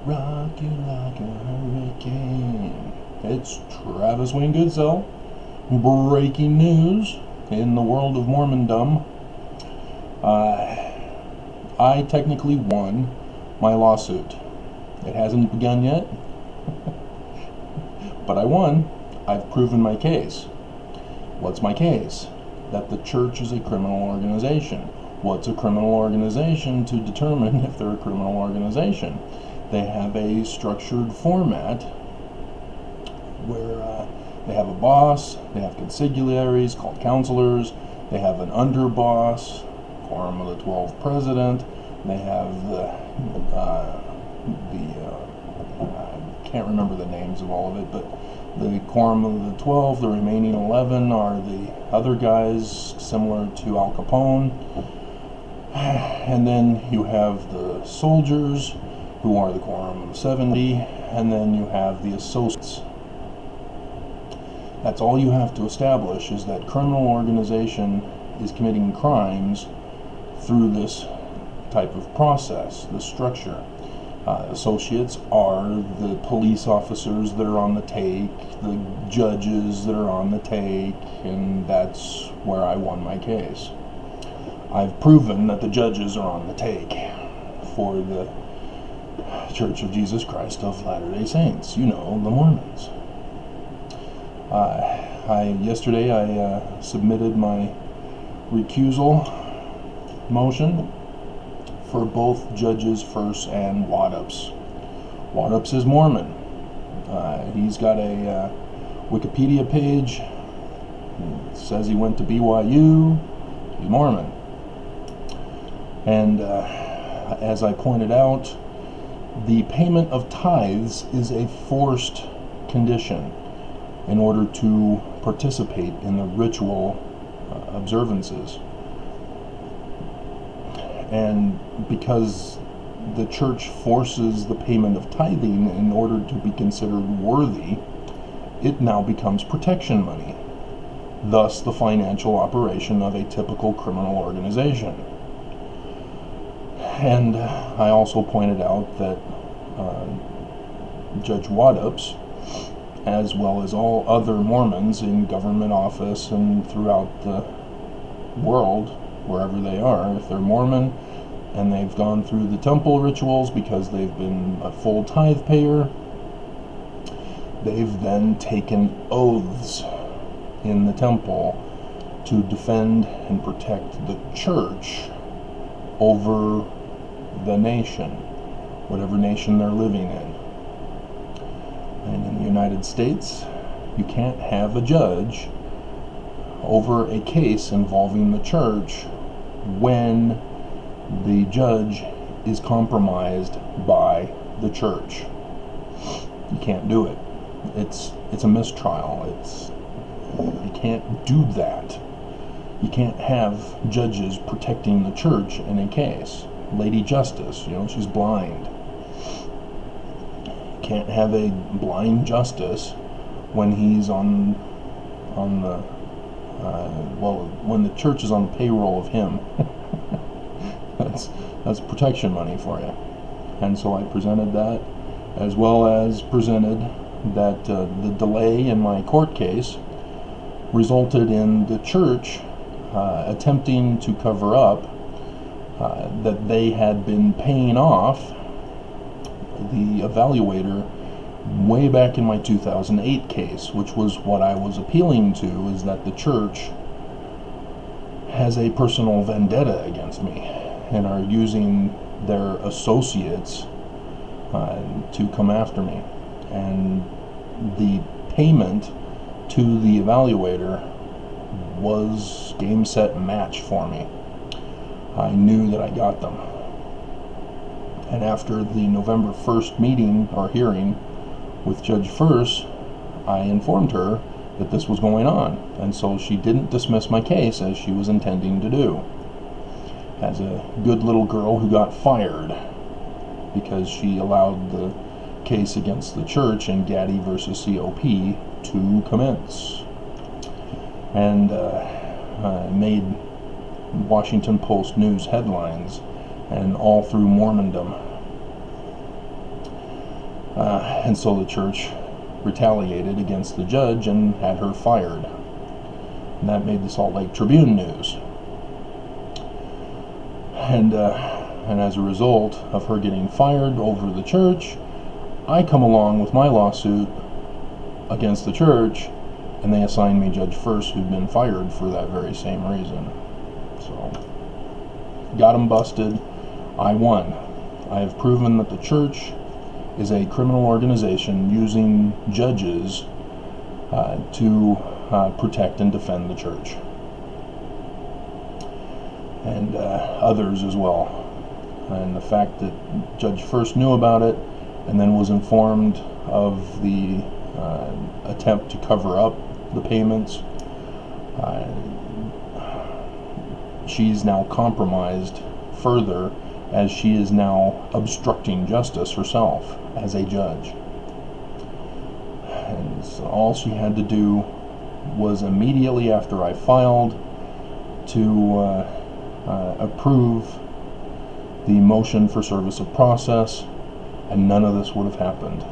rock you like a hurricane. It's Travis Wayne Goodsell. Breaking news in the world of Mormondom. I technically won my lawsuit. It hasn't begun yet, but I won. I've proven my case. What's my case? That the church is a criminal organization. What's a criminal organization to determine if they're a criminal organization? They have a structured format where they have a boss, they have consigliaries called counselors, they have an underboss, quorum of the 12 president, they have I can't remember the names of all of it, but the quorum of the 12, the remaining 11 are the other guys similar to Al Capone, and then you have the soldiers who are the quorum of 70, and then you have the associates. That's all you have to establish, is that criminal organization is committing crimes through this type of process, this structure. Associates are the police officers that are on the take, the judges that are on the take, and that's where I won my case. I've proven that the judges are on the take for the Church of Jesus Christ of Latter-day Saints, you know, the Mormons. Yesterday I submitted my recusal motion for both Judges First and Waddups. Waddups is Mormon. He's got a Wikipedia page. It says he went to BYU. He's Mormon. And as I pointed out, the payment of tithes is a forced condition in order to participate in the ritual observances. And because the church forces the payment of tithing in order to be considered worthy, it now becomes protection money, thus the financial operation of a typical criminal organization. And I also pointed out that Judge Waddups, as well as all other Mormons in government office and throughout the world, wherever they are, if they're Mormon and they've gone through the temple rituals because they've been a full tithe payer, they've then taken oaths in the temple to defend and protect the church over the nation, whatever nation they're living in. And in the United States, you can't have a judge over a case involving the church when the judge is compromised by the church. You can't do it. It's a mistrial. You can't do that. You can't have judges protecting the church in a case. Lady Justice, she's blind. You can't have a blind justice when he's on the when the church is on the payroll of him. that's protection money for you. And so I presented that, as well as presented that the delay in my court case resulted in the church attempting to cover up that they had been paying off the evaluator way back in my 2008 case, which was what I was appealing to, is that the church has a personal vendetta against me and are using their associates to come after me. And the payment to the evaluator was game, set, match for me. I knew that I got them. And after the November 1st meeting or hearing with Judge First, I informed her that this was going on, and so she didn't dismiss my case as she was intending to do, as a good little girl who got fired because she allowed the case against the church in Gaddy versus COP to commence, and made Washington Post news headlines and all through Mormondom. And so the church retaliated against the judge and had her fired. And that made the Salt Lake Tribune news. And as a result of her getting fired over the church, I come along with my lawsuit against the church, and they assigned me Judge First, who'd been fired for that very same reason. So, got them busted. I won. I have proven that the church is a criminal organization using judges to protect and defend the church. And others as well. And the fact that Judge First knew about it and then was informed of the attempt to cover up the payments, she's now compromised further, as she is now obstructing justice herself as a judge. And so all she had to do was, immediately after I filed, to approve the motion for service of process, and none of this would have happened.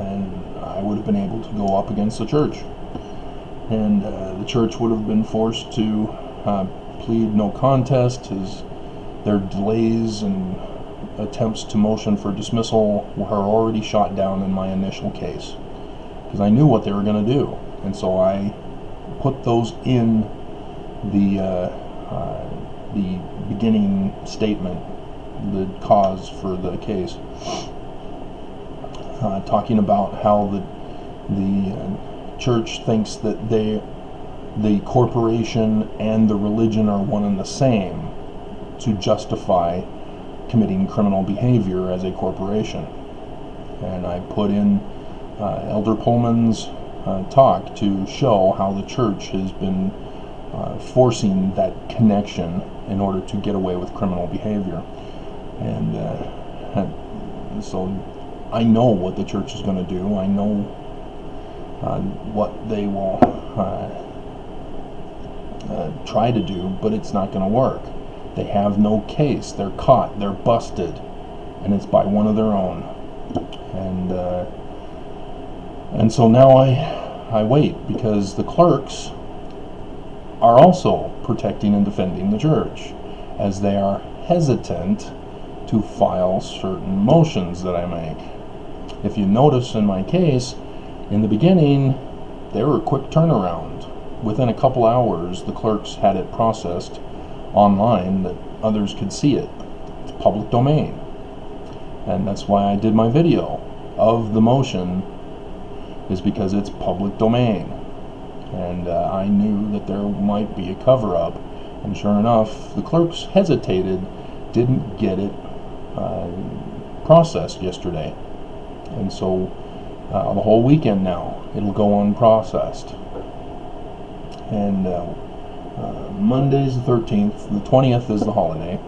And I would have been able to go up against the church. And the church would have been forced to plead no contest, as their delays and attempts to motion for dismissal were already shot down in my initial case, because I knew what they were going to do. And so I put those in the beginning statement, the cause for the case, talking about how the church thinks that the corporation and the religion are one and the same, to justify committing criminal behavior as a corporation. And I put in Elder Pullman's talk to show how the church has been forcing that connection in order to get away with criminal behavior. And so I know what the church is going to do. I know what they will try to do, but it's not going to work. They have no case. They're caught. They're busted, and it's by one of their own. And so now I wait, because the clerks are also protecting and defending the church, as they are hesitant to file certain motions that I make. If you notice in my case, in the beginning, they were a quick turnaround. Within a couple hours, the clerks had it processed online that others could see it. It's public domain. And that's why I did my video of the motion, is because it's public domain. And I knew that there might be a cover-up, and sure enough, the clerks hesitated, didn't get it processed yesterday. And so the whole weekend now, it'll go unprocessed. And Monday's the 13th, the 20th is the holiday,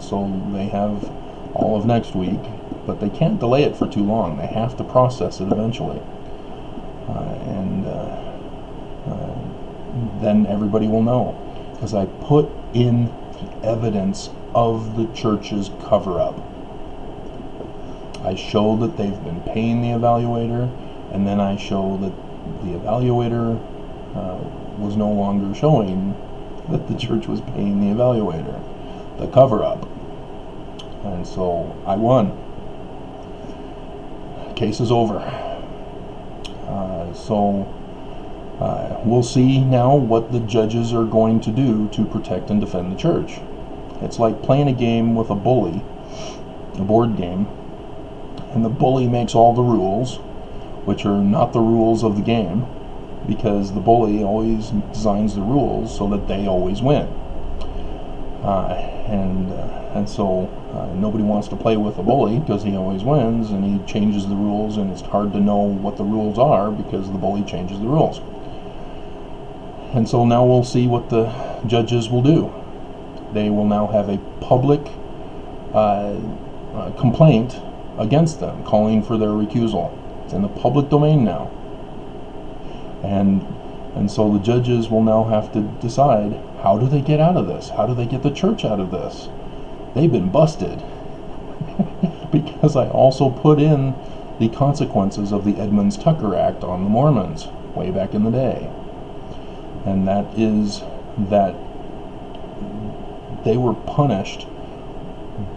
so they have all of next week, but they can't delay it for too long. They have to process it eventually. And then everybody will know, because I put in the evidence of the church's cover-up. I show that they've been paying the evaluator, and then I show that the evaluator was no longer showing that the church was paying the evaluator, the cover-up. And so I won. Case is over. So we'll see now what the judges are going to do to protect and defend the church. It's like playing a game with a bully, a board game, and the bully makes all the rules, which are not the rules of the game, because the bully always designs the rules so that they always win. And so nobody wants to play with a bully, because he always wins, and he changes the rules, and it's hard to know what the rules are because the bully changes the rules. And so now we'll see what the judges will do. They will now have a public complaint against them, calling for their recusal. It's in the public domain now. And so the judges will now have to decide, how do they get out of this? How do they get the church out of this? They've been busted. because I also put in the consequences of the Edmunds-Tucker Act on the Mormons way back in the day. And that is that they were punished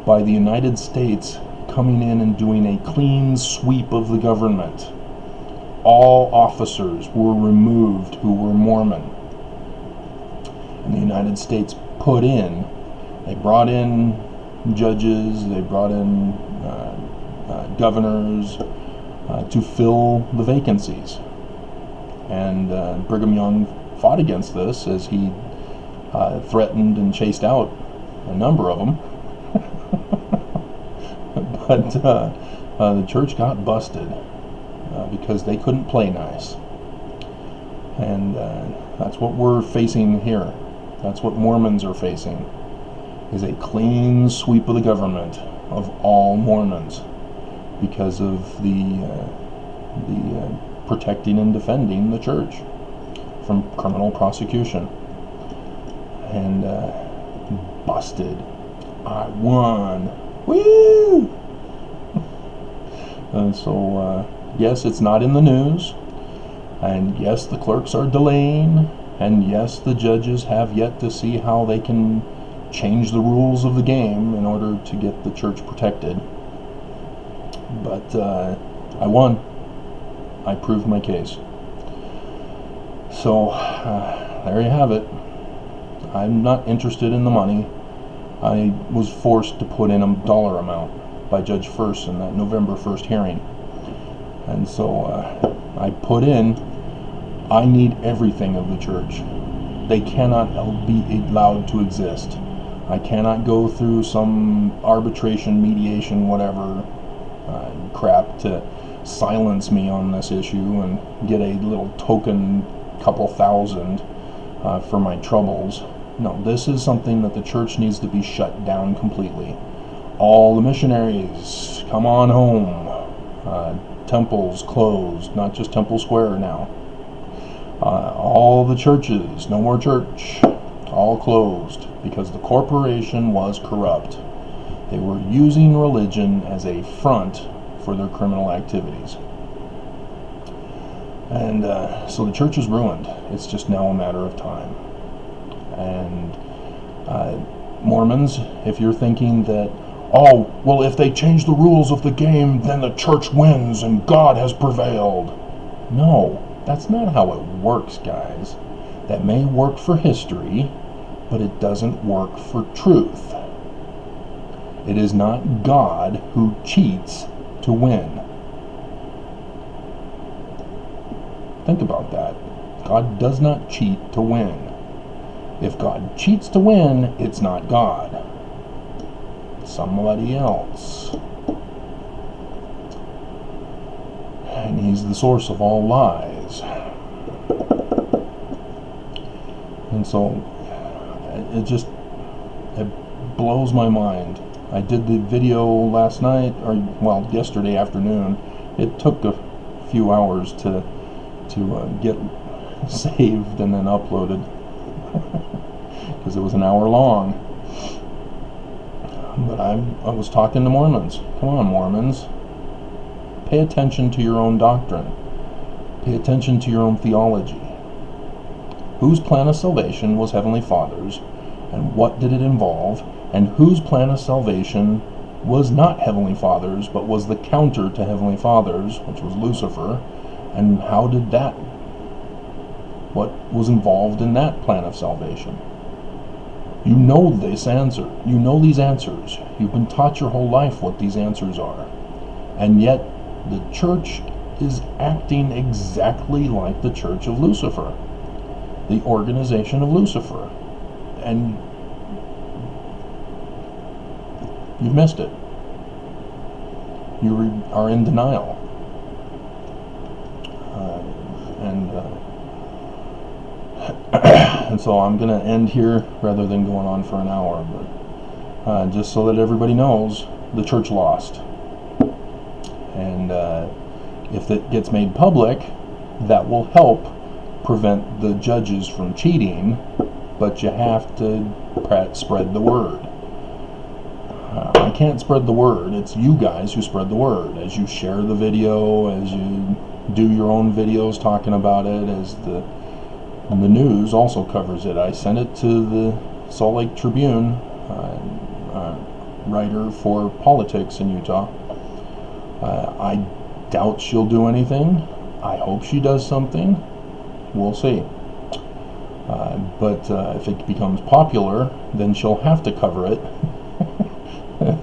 by the United States coming in and doing a clean sweep of the government. All officers were removed who were Mormon. And the United States they brought in judges, they brought in governors to fill the vacancies. And Brigham Young fought against this as he threatened and chased out a number of them. But the church got busted because they couldn't play nice. And that's what we're facing here. That's what Mormons are facing, is a clean sweep of the government of all Mormons because of the protecting and defending the church from criminal prosecution. And busted. I won. Woo! And so, yes, it's not in the news. And yes, the clerks are delaying. And yes, the judges have yet to see how they can change the rules of the game in order to get the church protected. But I won. I proved my case. So, there you have it. I'm not interested in the money. I was forced to put in a dollar amount by Judge First in that November 1st hearing. And so I put in, I need everything of the church. They cannot be allowed to exist. I cannot go through some arbitration, mediation, whatever crap to silence me on this issue and get a little token couple thousand for my troubles. No, this is something that the church needs to be shut down completely. All the missionaries, come on home. Temples closed, not just Temple Square now. All the churches, no more church, all closed because the corporation was corrupt. They were using religion as a front for their criminal activities. And so the church is ruined. It's just now a matter of time. And Mormons, if you're thinking that, oh, well, if they change the rules of the game, then the church wins and God has prevailed. No, that's not how it works, guys. That may work for history, but it doesn't work for truth. It is not God who cheats to win. Think about that. God does not cheat to win. If God cheats to win, it's not God. It's somebody else. And he's the source of all lies. And so it blows my mind. I did the video last night, or well, yesterday afternoon. It took a few hours to get saved and then uploaded because it was an hour long. But I was talking to Mormons. Come on, Mormons. Pay attention to your own doctrine. Pay attention to your own theology. Whose plan of salvation was Heavenly Father's, and what did it involve? And whose plan of salvation was not Heavenly Father's, but was the counter to Heavenly Father's, which was Lucifer? And how did that? What was involved in that plan of salvation? You know this answer. You know these answers. You've been taught your whole life what these answers are. And yet, the church is acting exactly like the Church of Lucifer, the organization of Lucifer. And you've missed it. You are in denial. And so I'm going to end here rather than going on for an hour. But just so that everybody knows, the church lost. And if it gets made public, that will help prevent the judges from cheating. But you have to spread the word. I can't spread the word. It's you guys who spread the word. As you share the video, as you do your own videos talking about it, as the news also covers it. I sent it to the Salt Lake Tribune, writer for politics in Utah. I doubt she'll do anything. I hope she does something. We'll see. But if it becomes popular, then she'll have to cover it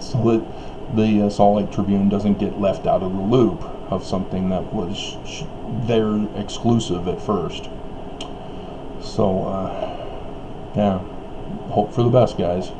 so that the Salt Lake Tribune doesn't get left out of the loop of something that was their exclusive at first. So, yeah, hope for the best, guys.